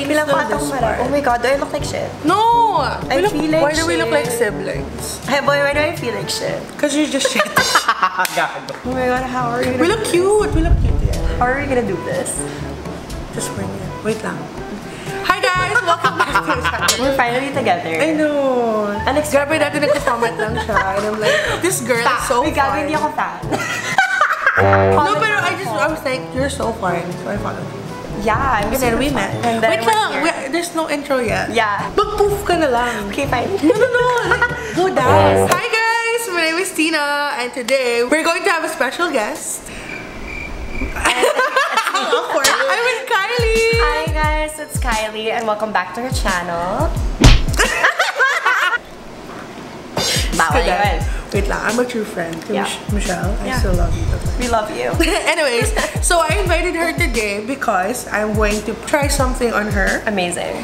Pilang patong mara. Oh my god, do I look like shit? No! I feel like Why do we look shit. like siblings? Hey boy, why do I feel like shit? Because you're just shit. Oh my god, how are you gonna We look cute. We look cute. Yeah. How are we gonna do this? Just bring it. Wait lang. Hi guys! Welcome back to the channel. We're finally together. I know. Grabe natin nagka-comment lang siya. And I'm like, this girl is so Uy, gabi, fun. hindi ako fan. No, pero I was like, you're so fun. So I followed you. Yeah, I'm And then we met. And then Wait lang, there's no intro yet. Yeah. Mag-poof ka na lang. Okay, fine. No. Like, go down. Hi guys! My name is Teena. And today, we're going to have a special guest. Awkward. I'm with Kylie. Hi guys, it's Kylie and welcome back to her channel. Bawal yun. Wait lang, I'm a true friend. Yeah. Michelle, I Yeah. still love you. We love you. Anyways, so I invited her today because I'm going to try something on her. Amazing.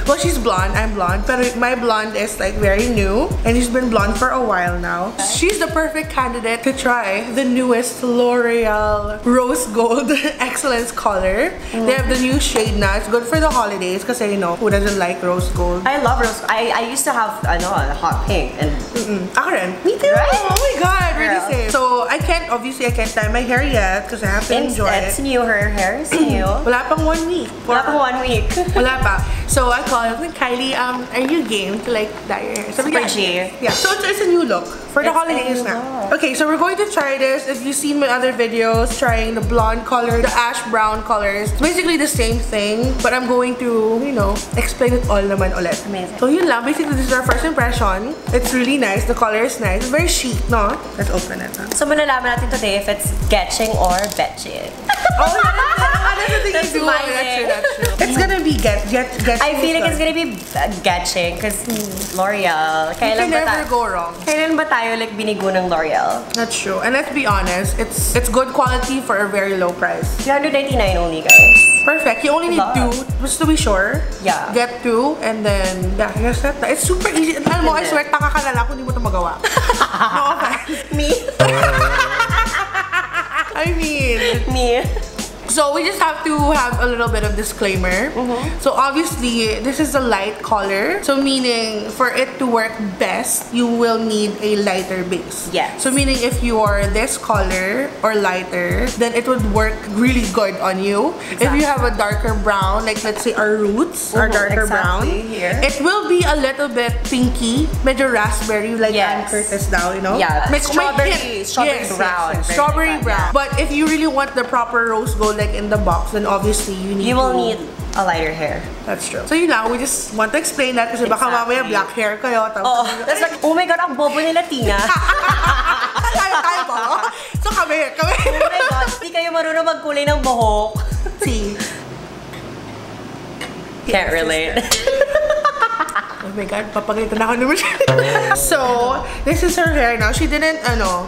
Well, she's blonde, I'm blonde, but my blonde is like very new and she's been blonde for a while now. She's the perfect candidate to try the newest Loreal Rose Gold Excellence color. They have the new shade now. It's good for the holidays because you know who doesn't like rose gold. I love rose. I used to have a hot pink and Ako rin. Me too. Right? Oh my god, we're the Girl. same. So obviously I can't dye my hair yet because I have to enjoy it's it. new. Her hair is new. Wala pang 1 week. Wala pang 1 week. Wala pa. So I called Kylie, are you game to like dye your hair? So Super G. Yeah, so it's a new look for the It's holidays a new now. look. Okay, so we're going to try this. If you've seen my other videos trying the blonde color, the ash brown colors, it's basically the same thing, but I'm going to, you know, explain it all naman ulit. Amazing. So yun lang, basically this is our first impression. It's really nice, the color is nice, it's very chic, no? Let's open it. So malalaman natin today if it's getching or betching. Oh, that's the thing That's you do. my That's true. It's gonna be get. I feel like it's gonna be getching because L'Oreal. You can never go wrong. Kailan ba tayo like binigo ng L'Oreal? That's true. And let's be honest, it's good quality for a very low price. 399 only, guys. Perfect. You only need Love. 2, just to be sure. Yeah. Get 2, and then yeah, here's that. It's super easy. And alam mo, I swear, taka ka na lang kung hindi mo ito magawa. No offense. Me? I mean, Me. so we just have to have a little bit of disclaimer. So obviously, this is a light color. So meaning, for it to work best, you will need a lighter base. Yes. So meaning, if you are this color or lighter, then it would work really good on you. If you have a darker brown, like let's say our roots are darker brown, here. it will be a little bit pinky, medyo raspberry, like Ann Yes. Curtis now, you know? Yeah, May strawberry hint. brown. Very Strawberry like that, brown. yeah. But if you really want the proper rose gold like in the box, then obviously you will to- need a lighter hair. That's true. So yun lang, we just want to explain that kasi baka mamaya Exactly. black hair kayo. Oh, that's like, oh my god, ang bobo nila, Tina. Kaya ba? So kami. Oh my god, di kayo marunong magkulay ng buhok. See. Can't relate. Oh my god, papagalitan na ako naman siya. So, this is her hair now. She didn't,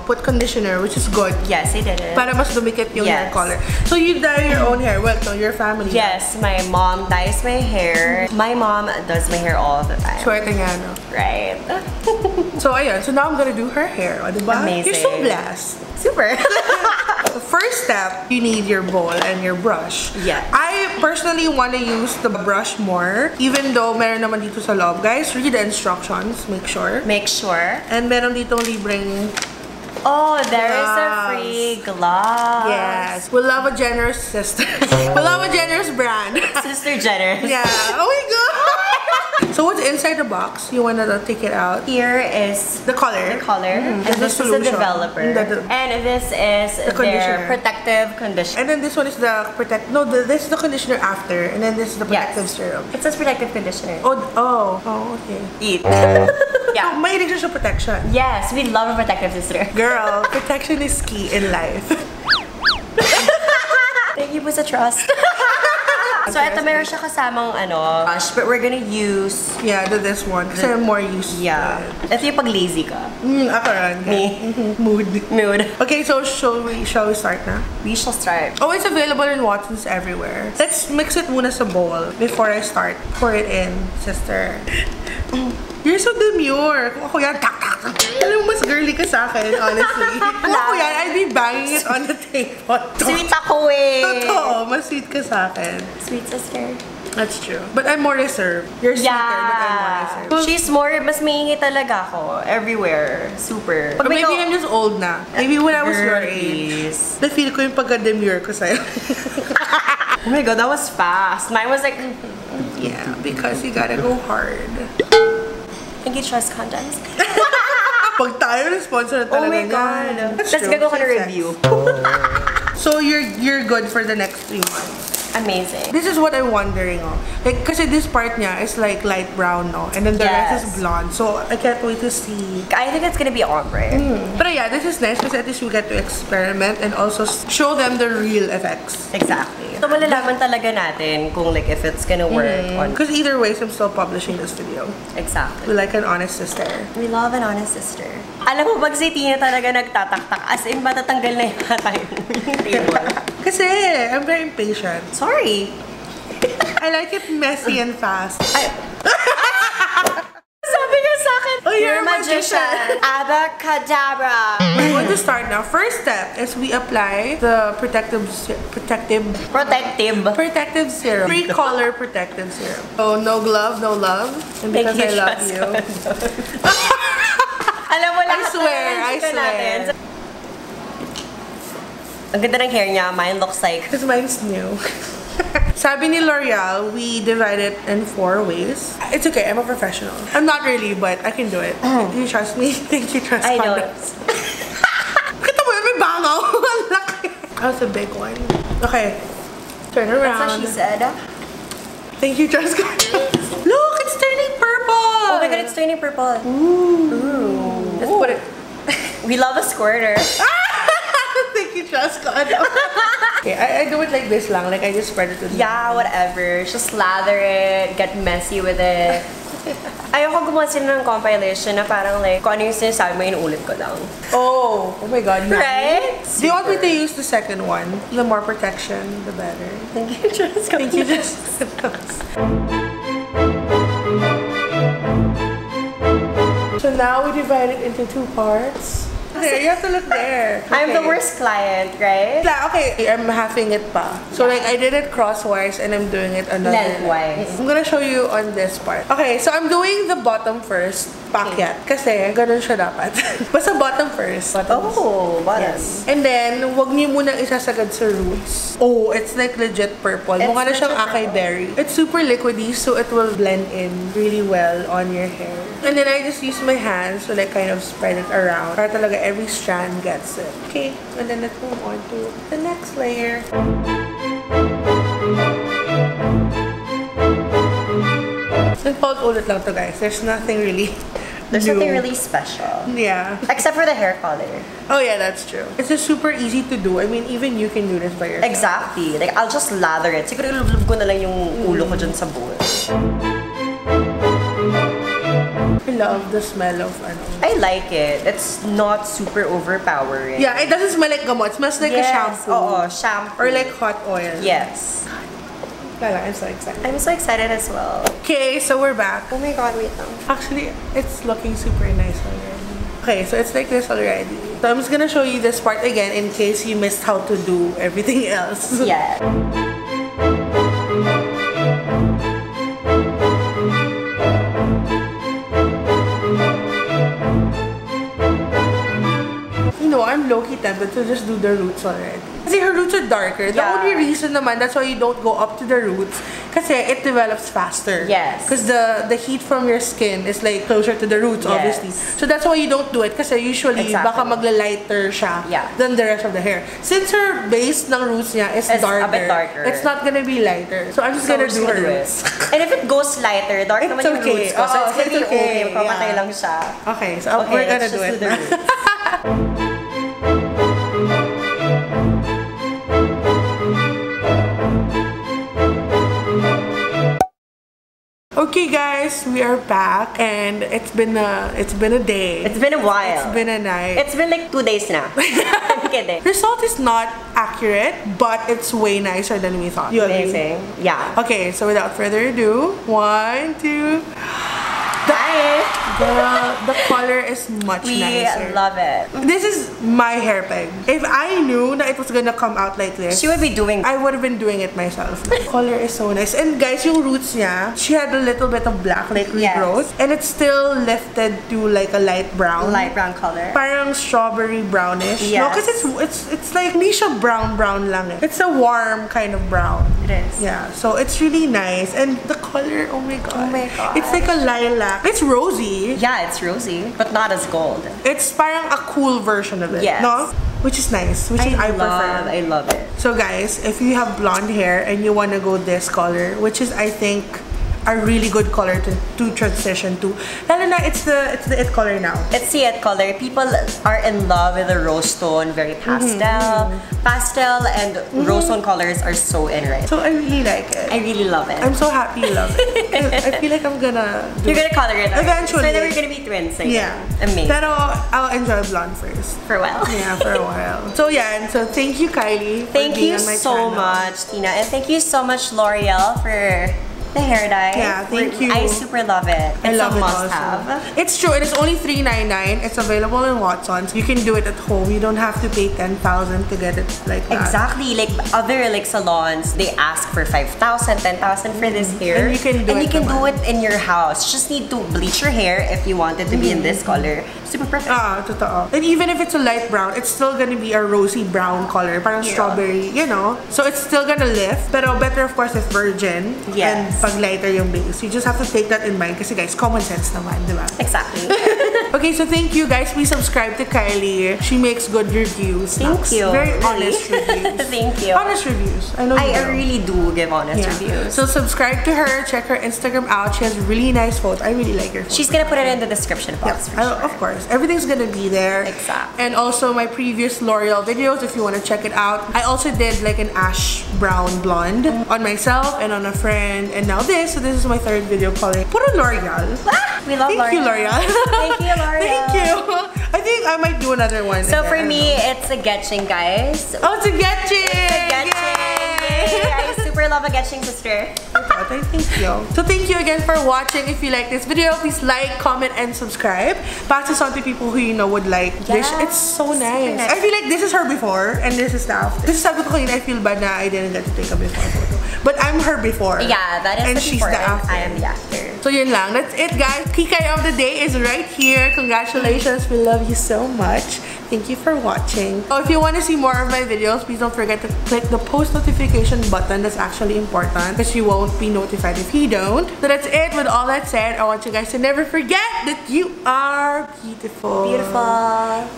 put conditioner, which is good. Yes, I did it. Para mas dumikit yung hair Yes. color. So, you dye your own hair. Well, no, your family. Yes, my mom dyes my hair. My mom does my hair all the time. Swerte nga, no? Right. So, ayun. So, now I'm gonna do her hair. O, diba? Amazing. You're so blessed. Super. The first step, you need your bowl and your brush. Yeah. I personally want to use the brush more, even though meron naman dito sa loob. Guys, read the instructions. Make sure. Make sure. And meron dito libreng. Oh, there is a Gloves. free glove. Yes. We love a generous sister. We love a generous brand. Sister generous. Yeah. Oh my god. So what's inside the box? You wanna take it out? Here is The color. the color. And This is this the is the solution. developer. And this is their conditioner. protective conditioner. And then this one is the this is the conditioner after, and then this is the protective Yes. serum. It says protective conditioner. Oh, okay. Eat. So, Yeah. mahilig siya sa protection. Yes, we love a protective sister. Girl, protection is key in life. Thank you po sa trust. So, ito meron siya kasamang brush, but we're gonna use, Yeah, this one. Kasi I'm more used yeah. to it. Ito yung pag lazy ka. Ako rin. Me. Mood. Mood. Okay, so shall we start na? We shall start. Oh, it's available in Watson's everywhere. Let's mix it muna sa bowl before I start. Pour it in, sister. You're so demure. Kung ako yan, tak. Alam mo, mas girly ka sa akin, honestly. Kung ako yan, I'd be banging it on the table. Sweet ako eh. Totoo, mas sweet ka sa akin. Sweet sister. That's true. But I'm more reserved. You're sweeter, but I'm more reserved. She's more, mas maingi talaga ako. Everywhere. Super. But maybe I'm just old na. Maybe when I was your age, na-feel ko yung pagka-demure ko sa'yo. Oh my god, that was fast. Mine was like... Yeah, because you gotta go hard. Think you trust condoms? Pag tayo na sponsor na talaga. Oh my god. Let's go on a review. So you're good for the next 3 months. Amazing. This is what I'm wondering, oh. Like, kasi this part niya is like light brown, no? And then the rest is blonde. So I can't wait to see. I think it's gonna be ombre. But yeah, this is nice because at least we get to experiment and also show them the real effects. Exactly. So malalaman talaga natin kung like if it's gonna work on. Because either way, I'm still publishing this video. Exactly. We like an honest sister. We love an honest sister. Alam mo, pag si Teena talaga nagtataktak, as in matatanggal na yata yung table. Kasi I'm very impatient. Sorry. I like it messy and fast. Sabi niya sa akin, oh, you're a magician. Abracadabra. We're going to start now. First step is we apply the protective serum. Free color protective serum. So no glove, no love. And because I love you. Alam mo lang, I swear. Ang ganda ng hair niya. Mine looks like... Because mine's new. Sabi ni L'Oreal, we divide it in 4 ways. It's okay, I'm a professional. I'm not really, but I can do it. Do you trust me? Thank you, trust I know. Kita mo yun, may bangaw. Laki. That's a big one. Okay. Turn around. That's what she said. Thank you, trust God. Look, it's turning purple. Oh my god, it's turning purple. Ooh. Let's put it. We love a squirter. Thank you, trust God. Okay, I do it like this lang. Like, I just spread it with Yeah, whatever. Just lather it, get messy with it. Ayoko gumawa sila ng compilation na parang like, kung ano yung sinasabi mo, inuulit ko lang. Oh my god. Right? Do you want me to use the second one? The more protection, the better. Thank you, just Thank you, just. So now we divide it into 2 parts. There, you have to look there. Okay. I'm the worst client, right? Okay, I'm halving it pa. So like I did it crosswise and I'm doing it another lengthwise. I'm gonna show you on this part. Okay, so I'm doing the bottom first. Pakyat. Kasi ganun siya dapat. Basta bottom first. Bottoms. Oh, bottom. Yes. And then, wag niyo munang isasagad sa roots. Oh, it's like legit purple. Mukha na siyang acai berry. It's super liquidy, so it will blend in really well on your hair. And then I just use my hands to like kind of spread it around. Para talaga every strand gets it. Okay, and then let's move on to the next layer. Nag-pause ulit lang to, guys. There's nothing really There's new. something really special. Yeah. Except for the hair color. Oh yeah, that's true. It's just super easy to do. I mean, even you can do this by yourself. Exactly. Like, I'll just lather it. Siguro ilublob ko na lang yung ulo ko dyan sa bowl. I love the smell of ano. I like it. It's not super overpowering. Yeah, it doesn't smell like gamot. It smells like a shampoo. Oo, shampoo. Or like hot oil. Yes. Lala, I'm so excited. I'm so excited as well. Okay, so we're back. Oh my god, wait lang. Actually, it's looking super nice already. Okay, so it's like this already. So I'm just gonna show you this part again in case you missed how to do everything else. Yeah. You know, I'm low-key tempted to just do the roots already. Kasi her roots are darker. The Yeah. only reason naman, that's why you don't go up to the roots. Kasi it develops faster. Yes. Because the heat from your skin is like closer to the roots, Yes. obviously. So that's why you don't do it. Kasi usually, Exactly. baka magla-lighter siya than the rest of the hair. Since her base ng roots niya is darker, a bit darker, it's not gonna be lighter. So I'm just gonna do her roots. And if it goes lighter, dark It's naman yung okay. roots ko. So it's gonna be okay. Yeah. Pamatay lang siya. Okay, so we're gonna let's do just it. do the roots. Okay guys, we are back and it's been a day. It's been a while. It's been a night. It's been like 2 days na. I'm kidding. Result is not accurate, but it's way nicer than we thought. You agree? Amazing. Yeah. Okay, so without further ado, 1, 2. The Bye! Girl, the color is much nicer. We love it. This is my hair peg. If I knew that it was gonna come out like this, She would be doing I would have been doing it myself. The color is so nice. And guys, yung roots niya, she had a little bit of black, like regrowth. And it's still lifted to like a light brown. light brown color. Parang strawberry brownish. Yes. No, because it's like, hindi siya brown lang eh. It's a warm kind of brown. It is. Yeah, so it's really nice. And the color, oh my god. Oh my god. It's like a lilac. It's rosy. Yeah, it's rosy, but not as gold. It's parang a cool version of it. Yes. No? Which is nice. Which I prefer. I love it. So guys, if you have blonde hair and you want to go this color, which is I think a really good color to transition to. Lalo na, it's the it color now. It's the it color. People are in love with the rose tone, very pastel. Pastel and rose tone colors are so in right. So I really like it. I really love it. I'm so happy you love it. I feel like I'm gonna do You're gonna color it eventually. So then we're gonna be twins. Yeah. Amazing. Pero I'll enjoy blonde first. For a while. Yeah, for a while. So yeah, and so thank you, Kylie. Thank you so much, Teena. And thank you so much, Loreal, for the hair dye. Yeah, thank you. I super love it. I love a it must-have. It's true. It is only $3.99. It's available in Watsons. You can do it at home. You don't have to pay $10,000 to get it like that. Exactly. Like other like salons, they ask for $5,000, $10,000 for this hair. And you can do it in your house. You just need to bleach your hair if you want it to be in this color. Super perfect. Totoo. And even if it's a light brown, it's still gonna be a rosy brown color, parang strawberry, you know. So it's still gonna lift, pero better of course if virgin. Yes. And pag lighter yung base. You just have to take that in mind kasi guys, common sense naman, di ba? Exactly. Okay, so thank you guys. Please subscribe to Kylie. She makes good reviews. Thank you. Very Really? honest reviews. Thank you. Honest reviews. I know you I do. really do give honest reviews. So subscribe to her. Check her Instagram out. She has really nice photos. I really like her photos. She's gonna put it in the description box. Yep. Of course. Everything's gonna be there. Exactly. And also my previous L'Oreal videos if you want to check it out. I also did like an ash brown blonde on myself and on a friend. And now this. So this is my third video calling Puro L'Oreal. We love Thank you, L'Oreal. Thank you, L'Oreal. Thank you. I think I might do another one. So for me, it's a getching, guys. Oh, it's a getching! I super love a getching, sister. Thank you. So thank you again for watching. If you like this video, please like, comment, and subscribe. Pass this on to people who you know would like this. It's so nice. I feel like this is her before and this is the after. This is sabi ko kanina, I feel bad na I didn't get to take a before photo. But I'm her before. Yeah, that is and the she's before the after. I am the after. So yun lang. That's it, guys. Kikay of the day is right here. Congratulations. We love you so much. Thank you for watching. So if you want to see more of my videos, please don't forget to click the post notification button. That's actually important because you won't be notified if you don't. So that's it. With all that said, I want you guys to never forget that you are beautiful. Beautiful. Bye.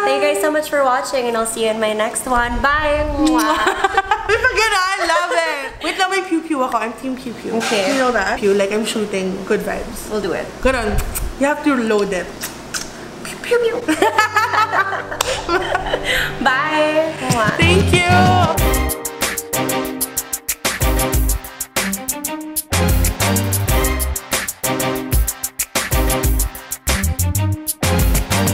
Thank you guys so much for watching and I'll see you in my next one. Bye. We forget, I love it. Wait lang, may pew-pew ako. I'm team pew-pew. Okay. You know that? Pew, like I'm shooting good vibes. We'll do it. Good on. You have to load it. Pew-pew. Bye. Thank